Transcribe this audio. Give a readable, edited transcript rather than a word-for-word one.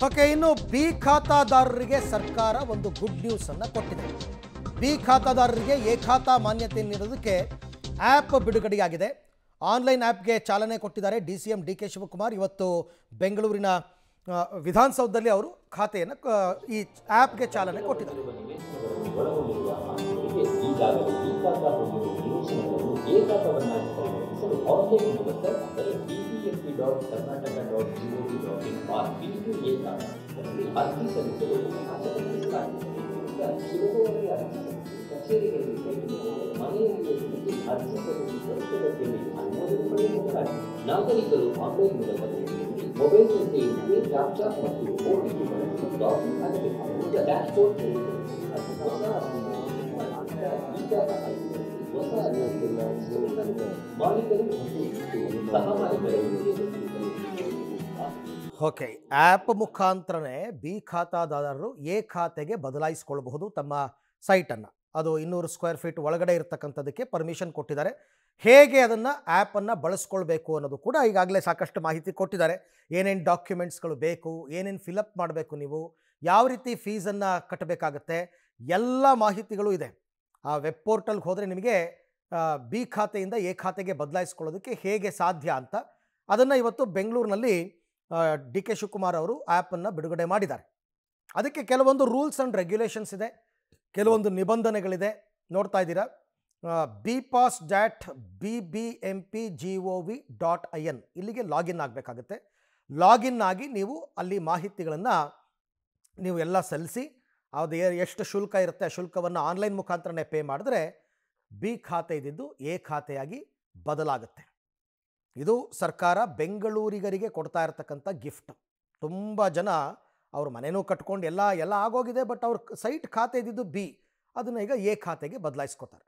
Okay, ಇನ್ನು B ಖಾತಾದಾರರಿಗೆ ಸರ್ಕಾರ ಒಂದು ಗುಡ್ ನ್ಯೂಸ್ ಅನ್ನು ಕೊಟ್ಟಿದೆ. ಬಿ ಖಾತಾದಾರರಿಗೆ ಎ ಖಾತಾ ಮಾನ್ಯತೆ ನೀಡೋದಕ್ಕೆ ಆ್ಯಪ್ ಬಿಡುಗಡೆಯಾಗಿದೆ. ಆನ್ಲೈನ್ ಆ್ಯಪ್ಗೆ ಚಾಲನೆ ಕೊಟ್ಟಿದ್ದಾರೆ ಡಿ.ಸಿ.ಎಂ. ಡಿ.ಕೆ. ಶಿವಕುಮಾರ್. ಇವತ್ತು ಬೆಂಗಳೂರಿನ ವಿಧಾನಸೌಧದಲ್ಲಿ ಅವರು ಖಾತೆಯನ್ನು ಈ ಆ್ಯಪ್ಗೆ ಚಾಲನೆ ಕೊಟ್ಟಿದ್ದಾರೆ. ನಾಗರಿಕರು ಆನ್ಲೈನ್ ಮೂಲಕ ಮೊಬೈಲ್ ಸಂಖ್ಯೆಯೊಂದಿಗೆ ಕ್ಯಾಪ್ಚಾ ಮತ್ತು ಓಟಿಪಿ ಬಳಸಿ ಲಾಗಿನ್ ಆಗಬೇಕು. ಡ್ಯಾಶ್ಬೋರ್ಡ್ ಓಕೆ, ಆ್ಯಪ್ ಮುಖಾಂತರನೇ ಬಿ ಖಾತಾದಾರರು ಎ ಖಾತೆಗೆ ಬದಲಾಯಿಸಿಕೊಳ್ಳಬಹುದು ತಮ್ಮ ಸೈಟನ್ನು. ಅದು 200 ಸ್ಕ್ವೇರ್ ಫೀಟ್ ಒಳಗಡೆ ಇರತಕ್ಕಂಥದ್ದಕ್ಕೆ ಪರ್ಮಿಷನ್ ಕೊಟ್ಟಿದ್ದಾರೆ. ಹೇಗೆ ಅದನ್ನು ಆ್ಯಪನ್ನು ಬಳಸ್ಕೊಳ್ಬೇಕು ಅನ್ನೋದು ಕೂಡ ಈಗಾಗಲೇ ಸಾಕಷ್ಟು ಮಾಹಿತಿ ಕೊಟ್ಟಿದ್ದಾರೆ. ಏನೇನು ಡಾಕ್ಯುಮೆಂಟ್ಸ್ಗಳು ಬೇಕು, ಏನೇನು ಫಿಲಪ್ ಮಾಡಬೇಕು, ನೀವು ಯಾವ ರೀತಿ ಫೀಸನ್ನು ಕಟ್ಟಬೇಕಾಗತ್ತೆ, ಎಲ್ಲ ಮಾಹಿತಿಗಳು ಇದೆ. ಆ ವೆಬ್ ಪೋರ್ಟಲ್ಗೆ ಹೋದರೆ ನಿಮಗೆ ಬಿ ಖಾತೆಯಿಂದ ಎ ಖಾತೆಗೆ ಬದಲಾಯಿಸ್ಕೊಳ್ಳೋದಕ್ಕೆ ಹೇಗೆ ಸಾಧ್ಯ ಅಂತ ಅದನ್ನು ಇವತ್ತು ಬೆಂಗಳೂರಿನಲ್ಲಿ ಡಿ.ಕೆ. ಶಿವಕುಮಾರ್ ಅವರು ಆ್ಯಪನ್ನು ಬಿಡುಗಡೆ ಮಾಡಿದ್ದಾರೆ. ಅದಕ್ಕೆ ಕೆಲವೊಂದು ರೂಲ್ಸ್ ಆ್ಯಂಡ್ ರೆಗ್ಯುಲೇಷನ್ಸ್ ಇದೆ, ಕೆಲವೊಂದು ನಿಬಂಧನೆಗಳಿದೆ. ನೋಡ್ತಾ ಇದ್ದೀರಾ, bpos.bbmp.gov.in ಇಲ್ಲಿಗೆ ಲಾಗಿನ್ ಆಗಬೇಕಾಗುತ್ತೆ. ಲಾಗಿನ್ ಆಗಿ ನೀವು ಅಲ್ಲಿ ಮಾಹಿತಿಗಳನ್ನು ನೀವು ಎಲ್ಲ ಸಲ್ಲಿಸಿ ಅದು ಎಷ್ಟು ಶುಲ್ಕ ಇರುತ್ತೆ ಆ ಶುಲ್ಕವನ್ನು ಆನ್ಲೈನ್ ಮುಖಾಂತರನೇ ಪೇ ಮಾಡಿದ್ರೆ ಬಿ ಖಾತೆ ಇದ್ದಿದ್ದು ಎ ಖಾತೆಯಾಗಿ ಬದಲಾಗುತ್ತೆ. ಇದು ಸರ್ಕಾರ ಬೆಂಗಳೂರಿಗರಿಗೆ ಕೊಡ್ತಾ ಇರತಕ್ಕಂಥ ಗಿಫ್ಟ್. ತುಂಬ ಜನ ಅವ್ರ ಮನೆಯೂ ಕಟ್ಕೊಂಡು ಎಲ್ಲ ಆಗೋಗಿದೆ, ಬಟ್ ಅವ್ರ ಸೈಟ್ ಖಾತೆ ಇದ್ದಿದ್ದು ಬಿ, ಅದನ್ನು ಈಗ ಎ ಖಾತೆಗೆ ಬದಲಾಯಿಸ್ಕೋತಾರೆ.